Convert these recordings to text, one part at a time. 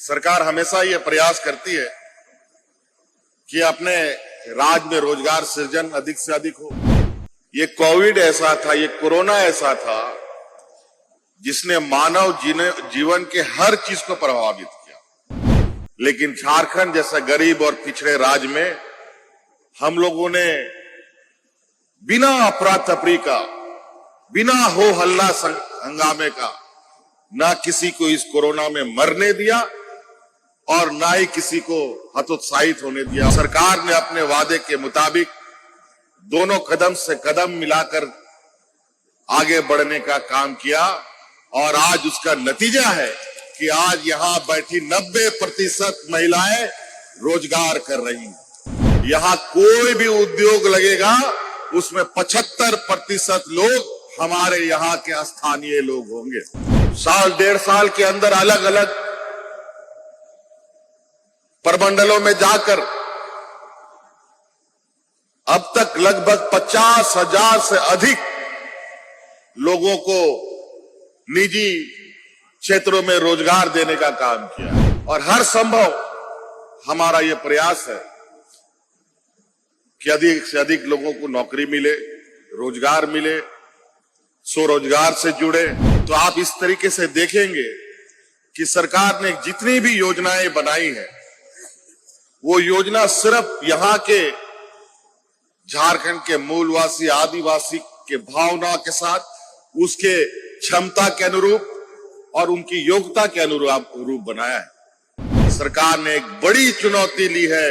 सरकार हमेशा ये प्रयास करती है कि अपने राज्य में रोजगार सृजन अधिक से अधिक हो। ये कोविड ऐसा था, ये कोरोना ऐसा था जिसने मानव जीवन के हर चीज को प्रभावित किया। लेकिन झारखंड जैसा गरीब और पिछड़े राज्य में हम लोगों ने बिना अफरा तफरी का, बिना हो हल्ला हंगामे का ना किसी को इस कोरोना में मरने दिया और ना ही किसी को हतोत्साहित होने दिया। सरकार ने अपने वादे के मुताबिक दोनों कदम से कदम मिलाकर आगे बढ़ने का काम किया और आज उसका नतीजा है कि आज यहां बैठी 90% महिलाएं रोजगार कर रही हैं। यहां कोई भी उद्योग लगेगा उसमें 75% लोग हमारे यहाँ के स्थानीय लोग होंगे। साल डेढ़ साल के अंदर अलग अलग प्रमंडलों में जाकर अब तक लगभग 50,000 से अधिक लोगों को निजी क्षेत्रों में रोजगार देने का काम किया और हर संभव हमारा यह प्रयास है कि अधिक से अधिक लोगों को नौकरी मिले, रोजगार मिले, स्वरोजगार से जुड़े। तो आप इस तरीके से देखेंगे कि सरकार ने जितनी भी योजनाएं बनाई है वो योजना सिर्फ यहां के झारखंड के मूलवासी आदिवासी के भावना के साथ, उसके क्षमता के अनुरूप और उनकी योग्यता के अनुरूप बनाया है। सरकार ने एक बड़ी चुनौती ली है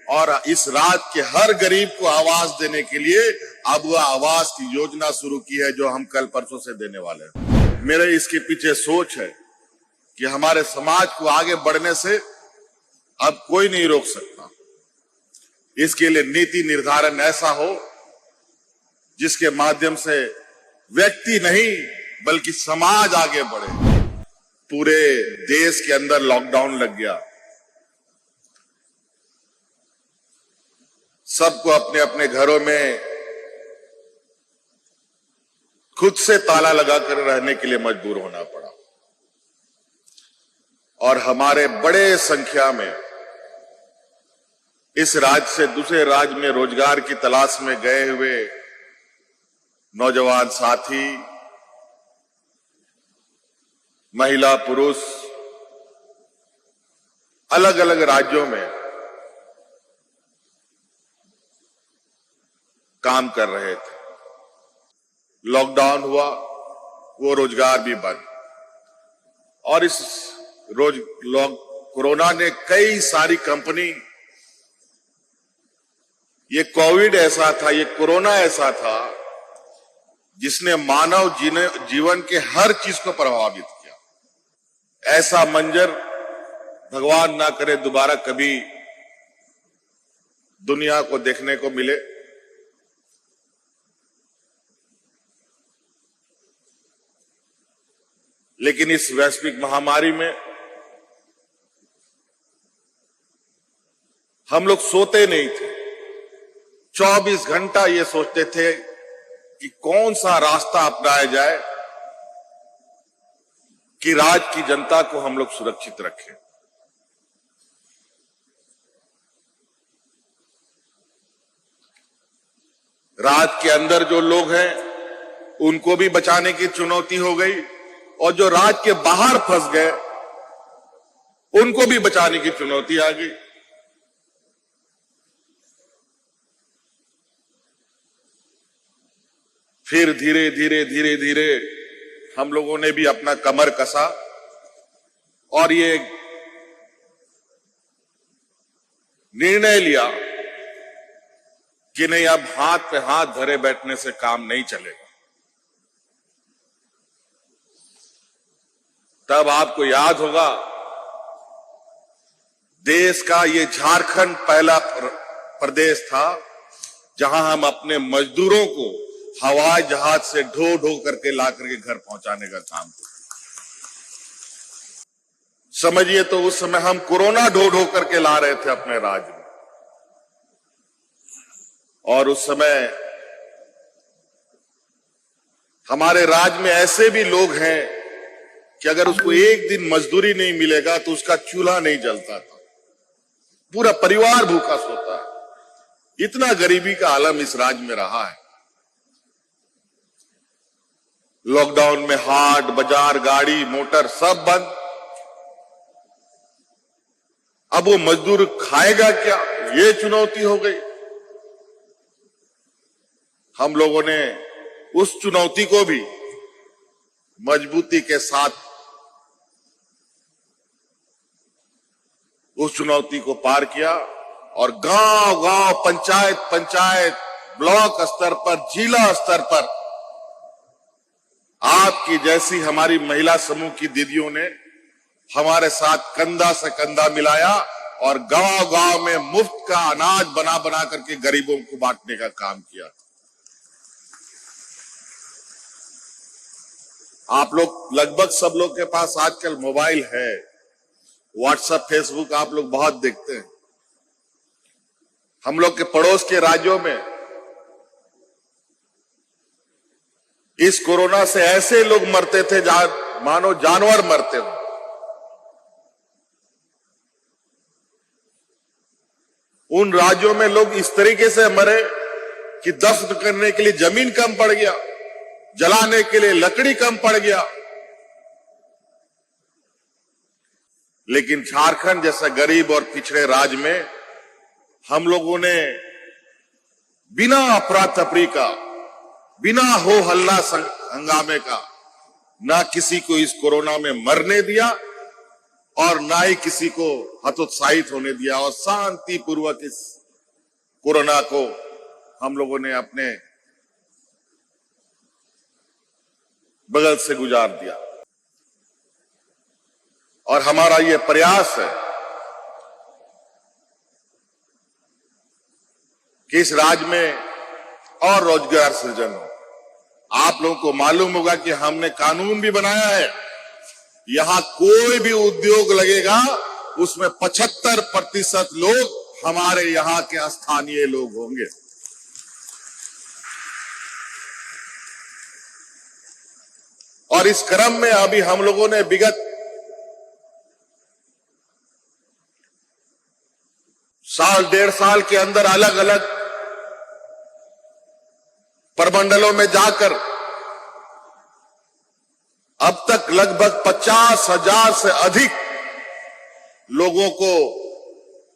और इस राज्य के हर गरीब को आवास देने के लिए अब वह आवास की योजना शुरू की है जो हम कल परसों से देने वाले हैं। मेरे इसके पीछे सोच है कि हमारे समाज को आगे बढ़ने से अब कोई नहीं रोक सकता। इसके लिए नीति निर्धारण ऐसा हो जिसके माध्यम से व्यक्ति नहीं बल्कि समाज आगे बढ़े। पूरे देश के अंदर लॉकडाउन लग गया, सबको अपने अपने घरों में खुद से ताला लगाकर रहने के लिए मजबूर होना पड़ा और हमारे बड़े संख्या में इस राज्य से दूसरे राज्य में रोजगार की तलाश में गए हुए नौजवान साथी, महिला पुरुष अलग अलग राज्यों में काम कर रहे थे। लॉकडाउन हुआ, वो रोजगार भी बंद और इस कोरोना ने कई सारी कंपनी, ये कोविड ऐसा था, ये कोरोना ऐसा था जिसने मानव जीवन के हर चीज को प्रभावित किया। ऐसा मंजर भगवान ना करे दोबारा कभी दुनिया को देखने को मिले। लेकिन इस वैश्विक महामारी में हम लोग सोते नहीं थे, 24 घंटा ये सोचते थे कि कौन सा रास्ता अपनाया जाए कि राज्य की जनता को हम लोग सुरक्षित रखें। राज्य के अंदर जो लोग हैं उनको भी बचाने की चुनौती हो गई और जो राज्य के बाहर फंस गए उनको भी बचाने की चुनौती आ गई। फिर धीरे धीरे हम लोगों ने भी अपना कमर कसा और ये निर्णय लिया कि नहीं, अब हाथ पे हाथ धरे बैठने से काम नहीं चलेगा। तब आपको याद होगा देश का ये झारखंड पहला प्रदेश था जहां हम अपने मजदूरों को हवाई जहाज से ढो करके ला करके घर पहुंचाने का काम किया। समझिए तो उस समय हम कोरोना ढो करके ला रहे थे अपने राज्य में और उस समय हमारे राज्य में ऐसे भी लोग हैं कि अगर उसको एक दिन मजदूरी नहीं मिलेगा तो उसका चूल्हा नहीं जलता था, पूरा परिवार भूखा सोता है। इतना गरीबी का आलम इस राज्य में रहा है। लॉकडाउन में हाट बाजार गाड़ी मोटर सब बंद। अब वो मजदूर खाएगा क्या, ये चुनौती हो गई। हम लोगों ने उस चुनौती को भी मजबूती के साथ उस चुनौती को पार किया और गांव गांव पंचायत पंचायत ब्लॉक स्तर पर जिला स्तर पर आपकी जैसी हमारी महिला समूह की दीदियों ने हमारे साथ कंधा से कंधा मिलाया और गांव गांव में मुफ्त का अनाज बना बना करके गरीबों को बांटने का काम किया। आप लोग लगभग सब लोग के पास आजकल मोबाइल है, व्हाट्सएप फेसबुक आप लोग बहुत देखते हैं। हम लोग के पड़ोस के राज्यों में इस कोरोना से ऐसे लोग मरते थे मानो जानवर मरते हो। उन राज्यों में लोग इस तरीके से मरे कि दफन करने के लिए जमीन कम पड़ गया, जलाने के लिए लकड़ी कम पड़ गया। लेकिन झारखंड जैसा गरीब और पिछड़े राज्य में हम लोगों ने बिना अफरा तफरी का, बिना हो हल्ला हंगामे का ना किसी को इस कोरोना में मरने दिया और ना ही किसी को हतोत्साहित होने दिया और शांतिपूर्वक इस कोरोना को हम लोगों ने अपने बगल से गुजार दिया। और हमारा ये प्रयास है कि इस राज्य में और रोजगार सृजन हो। आप लोगों को मालूम होगा कि हमने कानून भी बनाया है, यहां कोई भी उद्योग लगेगा उसमें 75% लोग हमारे यहां के स्थानीय लोग होंगे। और इस क्रम में अभी हम लोगों ने विगत साल डेढ़ साल के अंदर अलग अलग प्रमंडलों में जाकर अब तक लगभग 50,000 से अधिक लोगों को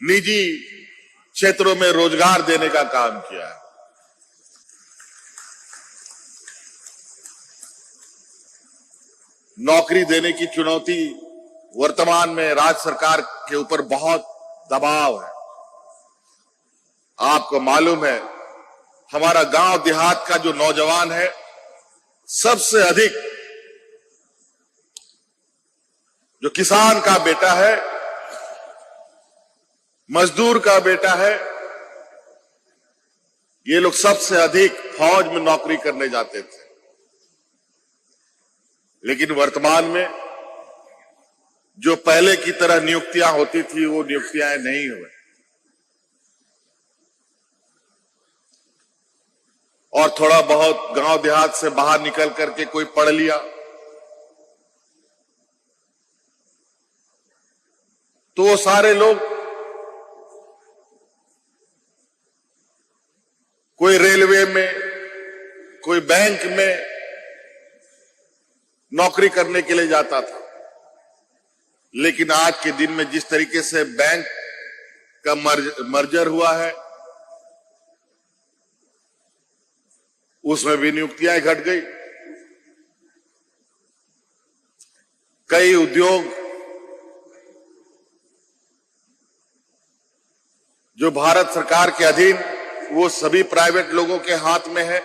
निजी क्षेत्रों में रोजगार देने का काम किया है। नौकरी देने की चुनौती वर्तमान में राज्य सरकार के ऊपर बहुत दबाव है। आपको मालूम है हमारा गांव देहात का जो नौजवान है सबसे अधिक जो किसान का बेटा है, मजदूर का बेटा है, ये लोग सबसे अधिक फौज में नौकरी करने जाते थे। लेकिन वर्तमान में जो पहले की तरह नियुक्तियां होती थी वो नियुक्तियां नहीं हुई और थोड़ा बहुत गांव देहात से बाहर निकल करके कोई पढ़ लिया तो वो सारे लोग कोई रेलवे में, कोई बैंक में नौकरी करने के लिए जाता था। लेकिन आज के दिन में जिस तरीके से बैंक का मर्जर हुआ है उसमें भी नियुक्तियां घट गई। कई उद्योग जो भारत सरकार के अधीन वो सभी प्राइवेट लोगों के हाथ में है।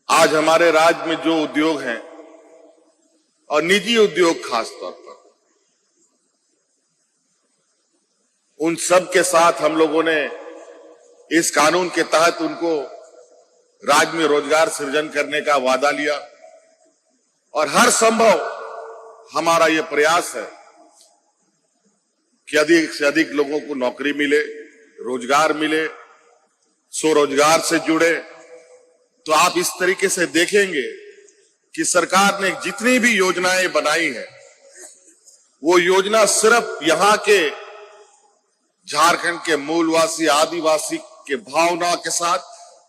आज हमारे राज्य में जो उद्योग हैं और निजी उद्योग खास तौर पर, उन सब के साथ हम लोगों ने इस कानून के तहत उनको राज्य में रोजगार सृजन करने का वादा लिया और हर संभव हमारा यह प्रयास है कि अधिक से अधिक लोगों को नौकरी मिले, रोजगार मिले, स्वरोजगार से जुड़े। तो आप इस तरीके से देखेंगे कि सरकार ने जितनी भी योजनाएं बनाई है वो योजना सिर्फ यहां के झारखंड के मूलवासी आदिवासी के भावना के साथ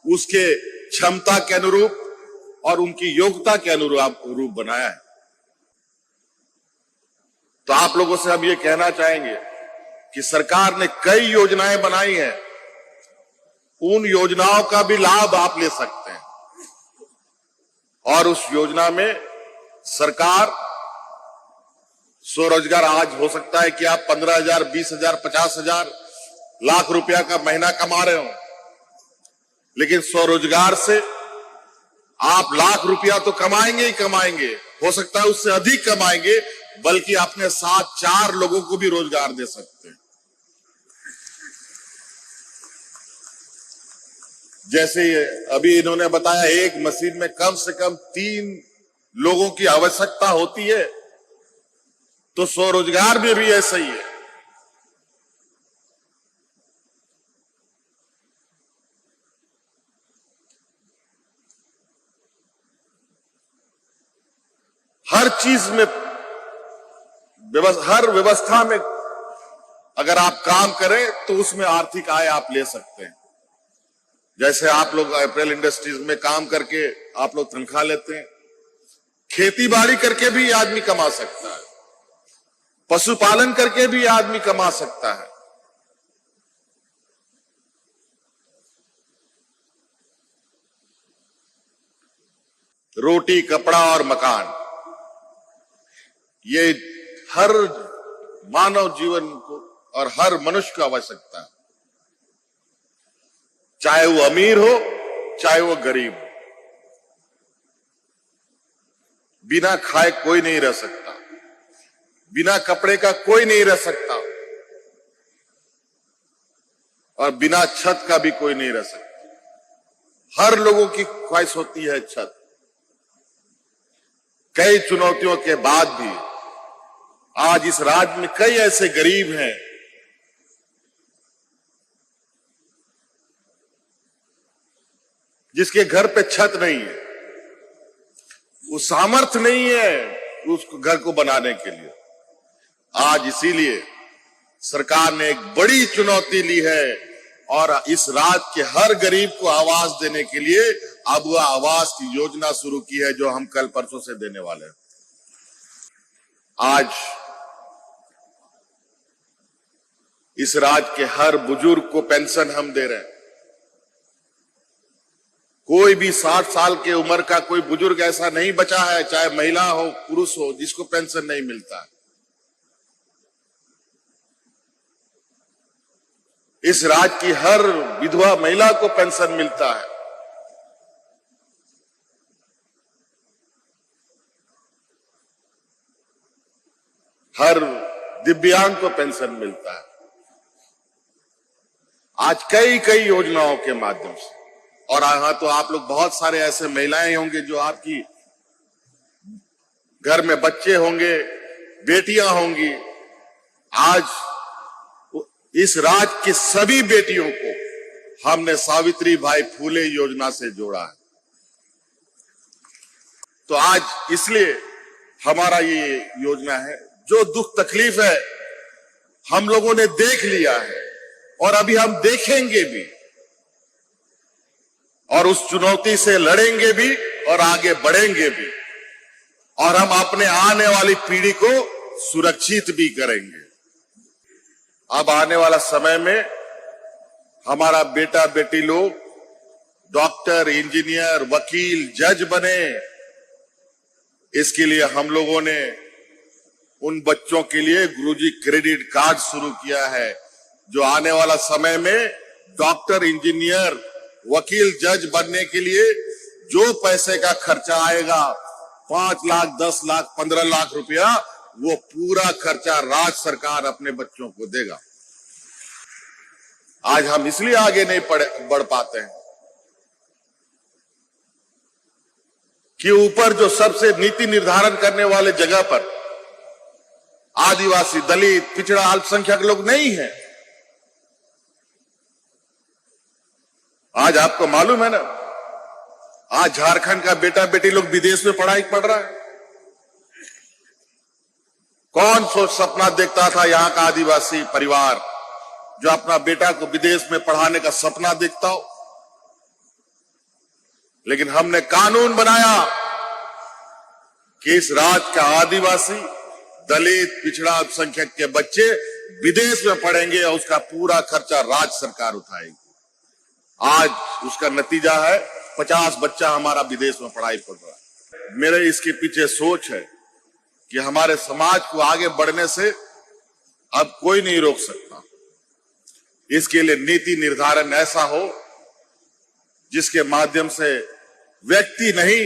उसके क्षमता के अनुरूप और उनकी योग्यता के अनुरूप बनाया है। तो आप लोगों से हम ये कहना चाहेंगे कि सरकार ने कई योजनाएं बनाई हैं, उन योजनाओं का भी लाभ आप ले सकते हैं। और उस योजना में सरकार स्वरोजगार, आज हो सकता है कि आप 15,000, 20,000, 50,000, लाख रुपया का महीना कमा रहे हो, लेकिन स्वरोजगार से आप लाख रुपया तो कमाएंगे ही कमाएंगे, हो सकता है उससे अधिक कमाएंगे, बल्कि अपने साथ 4 लोगों को भी रोजगार दे सकते हैं। जैसे अभी इन्होंने बताया, एक मशीन में कम से कम 3 लोगों की आवश्यकता होती है, तो स्वरोजगार में भी ऐसा ही है। हर चीज में, हर व्यवस्था में अगर आप काम करें तो उसमें आर्थिक आय आप ले सकते हैं। जैसे आप लोग अप्रैल इंडस्ट्रीज में काम करके आप लोग तनख्वाह लेते हैं, खेती बाड़ी करके भी आदमी कमा सकता है, पशुपालन करके भी आदमी कमा सकता है। रोटी, कपड़ा और मकान, ये हर मानव जीवन को और हर मनुष्य को आवश्यकता है, चाहे वो अमीर हो चाहे वो गरीब हो। बिना खाए कोई नहीं रह सकता, बिना कपड़े का कोई नहीं रह सकता, और बिना छत का भी कोई नहीं रह सकता। हर लोगों की ख्वाहिश होती है छत। कई चुनौतियों के बाद भी आज इस राज्य में कई ऐसे गरीब हैं जिसके घर पे छत नहीं है, वो सामर्थ्य नहीं है उस घर को बनाने के लिए। आज इसीलिए सरकार ने एक बड़ी चुनौती ली है और इस राज्य के हर गरीब को आवास देने के लिए अब वह आवास की योजना शुरू की है, जो हम कल परसों से देने वाले हैं। आज इस राज्य के हर बुजुर्ग को पेंशन हम दे रहे हैं। कोई भी 60 साल की उम्र का कोई बुजुर्ग ऐसा नहीं बचा है, चाहे महिला हो पुरुष हो, जिसको पेंशन नहीं मिलता है। इस राज्य की हर विधवा महिला को पेंशन मिलता है। हर दिव्यांग को पेंशन मिलता है। आज कई कई योजनाओं के माध्यम से, और यहां तो आप लोग बहुत सारे ऐसे महिलाएं होंगे जो आपकी घर में बच्चे होंगे, बेटियां होंगी। आज इस राज्य की सभी बेटियों को हमने सावित्री बाई फुले योजना से जोड़ा है। तो आज इसलिए हमारा ये योजना है, जो दुख तकलीफ है हम लोगों ने देख लिया है और अभी हम देखेंगे भी, और उस चुनौती से लड़ेंगे भी और आगे बढ़ेंगे भी, और हम अपने आने वाली पीढ़ी को सुरक्षित भी करेंगे। अब आने वाला समय में हमारा बेटा बेटी लोग डॉक्टर, इंजीनियर, वकील, जज बने। इसके लिए हम लोगों ने उन बच्चों के लिए गुरुजी क्रेडिट कार्ड शुरू किया है, जो आने वाला समय में डॉक्टर, इंजीनियर, वकील, जज बनने के लिए जो पैसे का खर्चा आएगा, 5 लाख, 10 लाख, 15 लाख रुपया, वो पूरा खर्चा राज्य सरकार अपने बच्चों को देगा। आज हम इसलिए आगे नहीं बढ़ पाते हैं कि ऊपर जो सबसे नीति निर्धारण करने वाले जगह पर आदिवासी, दलित, पिछड़ा, अल्पसंख्यक लोग नहीं है। आज आपको मालूम है ना, आज झारखंड का बेटा बेटी लोग विदेश में पढ़ाई पढ़ रहा है। कौन सोच सपना देखता था यहां का आदिवासी परिवार जो अपना बेटा को विदेश में पढ़ाने का सपना देखता हो। लेकिन हमने कानून बनाया कि इस राज्य का आदिवासी, दलित, पिछड़ा, अल्पसंख्यक के बच्चे विदेश में पढ़ेंगे और उसका पूरा खर्चा राज्य सरकार उठाएगी। आज उसका नतीजा है 50 बच्चा हमारा विदेश में पढ़ाई पढ़ रहा है। मेरे इसके पीछे सोच है कि हमारे समाज को आगे बढ़ने से अब कोई नहीं रोक सकता। इसके लिए नीति निर्धारण ऐसा हो जिसके माध्यम से व्यक्ति नहीं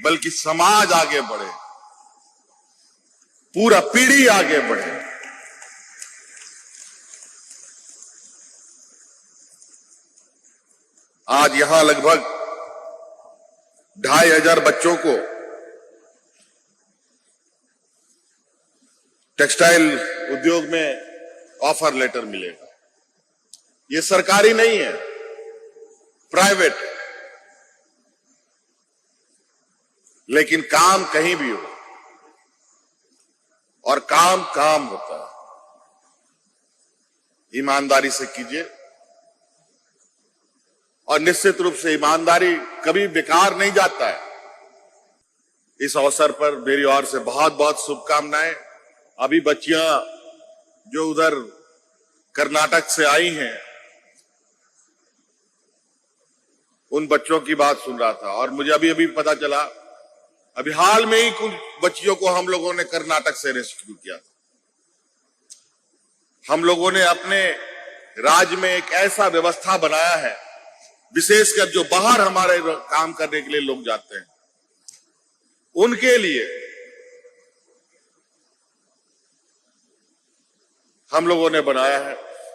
बल्कि समाज आगे बढ़े, पूरा पीढ़ी आगे बढ़े। आज यहां लगभग 2500 बच्चों को टेक्सटाइल उद्योग में ऑफर लेटर मिलेगा। ये सरकारी नहीं है, प्राइवेट है, लेकिन काम कहीं भी हो और काम काम होता है। ईमानदारी से कीजिए और निश्चित रूप से ईमानदारी कभी बेकार नहीं जाता है। इस अवसर पर मेरी ओर से बहुत बहुत शुभकामनाएं। अभी बच्चियां जो उधर कर्नाटक से आई हैं, उन बच्चों की बात सुन रहा था और मुझे अभी अभी पता चला, अभी हाल में ही कुछ बच्चियों को हम लोगों ने कर्नाटक से रेस्क्यू किया था। हम लोगों ने अपने राज्य में एक ऐसा व्यवस्था बनाया है, विशेषकर जो बाहर हमारे काम करने के लिए लोग जाते हैं, उनके लिए हम लोगों ने बनाया है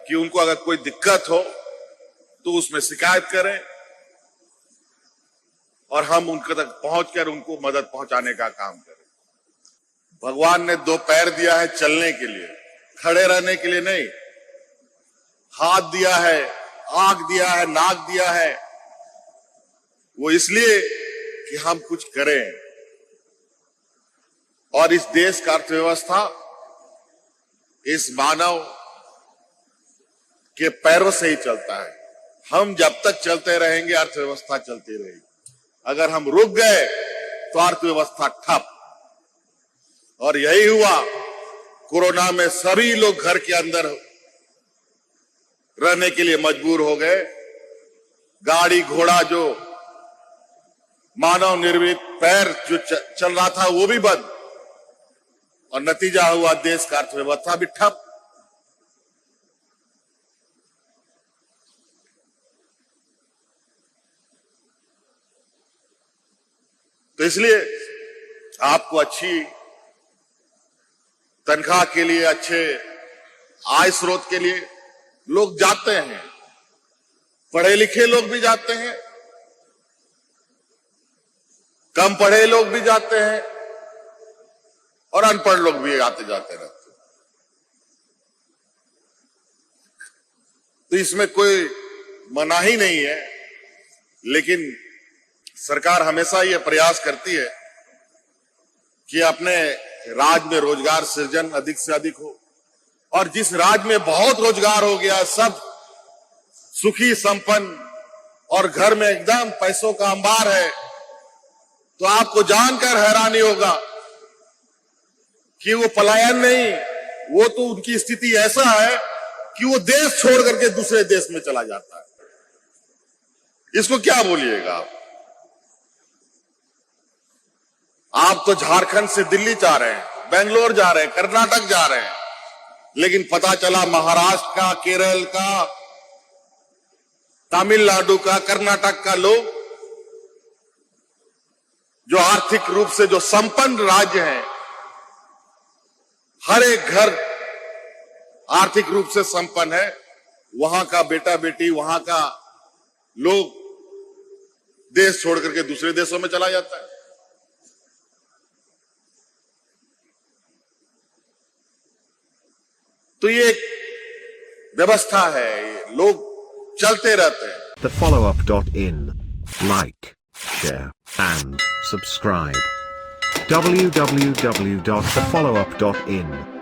कि उनको अगर कोई दिक्कत हो तो उसमें शिकायत करें और हम उनके तक पहुंचकर उनको मदद पहुंचाने का काम करें। भगवान ने 2 पैर दिया है चलने के लिए, खड़े रहने के लिए नहीं। हाथ दिया है, आंख दिया है, नाक दिया है, वो इसलिए कि हम कुछ करें। और इस देश का अर्थव्यवस्था इस मानव के पैरों से ही चलता है। हम जब तक चलते रहेंगे अर्थव्यवस्था चलती रहेगी। अगर हम रुक गए तो अर्थव्यवस्था ठप। और यही हुआ, कोरोना में सभी लोग घर के अंदर रहने के लिए मजबूर हो गए। गाड़ी घोड़ा जो मानव निर्मित पैर जो चल रहा था वो भी बंद, और नतीजा हुआ देश का अर्थव्यवस्था भी ठप। तो इसलिए आपको अच्छी तनख्वाह के लिए, अच्छे आय स्रोत के लिए लोग जाते हैं। पढ़े लिखे लोग भी जाते हैं, कम पढ़े लोग भी जाते हैं और अनपढ़ लोग भी आते जाते रहते हैं। तो इसमें कोई मनाही नहीं है, लेकिन सरकार हमेशा यह प्रयास करती है कि अपने राज्य में रोजगार सृजन अधिक से अधिक हो। और जिस राज्य में बहुत रोजगार हो गया, सब सुखी संपन्न और घर में एकदम पैसों का अंबार है, तो आपको जानकर हैरानी होगा कि वो पलायन नहीं, वो तो उनकी स्थिति ऐसा है कि वो देश छोड़ करके दूसरे देश में चला जाता है। इसको क्या बोलिएगा आप? आप तो झारखंड से दिल्ली जा रहे हैं, बेंगलोर जा रहे हैं, कर्नाटक जा रहे हैं, लेकिन पता चला महाराष्ट्र का, केरल का, तमिलनाडु का, कर्नाटक का लोग जो आर्थिक रूप से जो संपन्न राज्य हैं, हर एक घर आर्थिक रूप से संपन्न है, वहां का बेटा बेटी, वहां का लोग देश छोड़ करके दूसरे देशों में चला जाता है। तो ये एक व्यवस्था है, लोग चलते रहते हैं। TheFollowUp.in. Like, share, and subscribe. www.thefollowup.in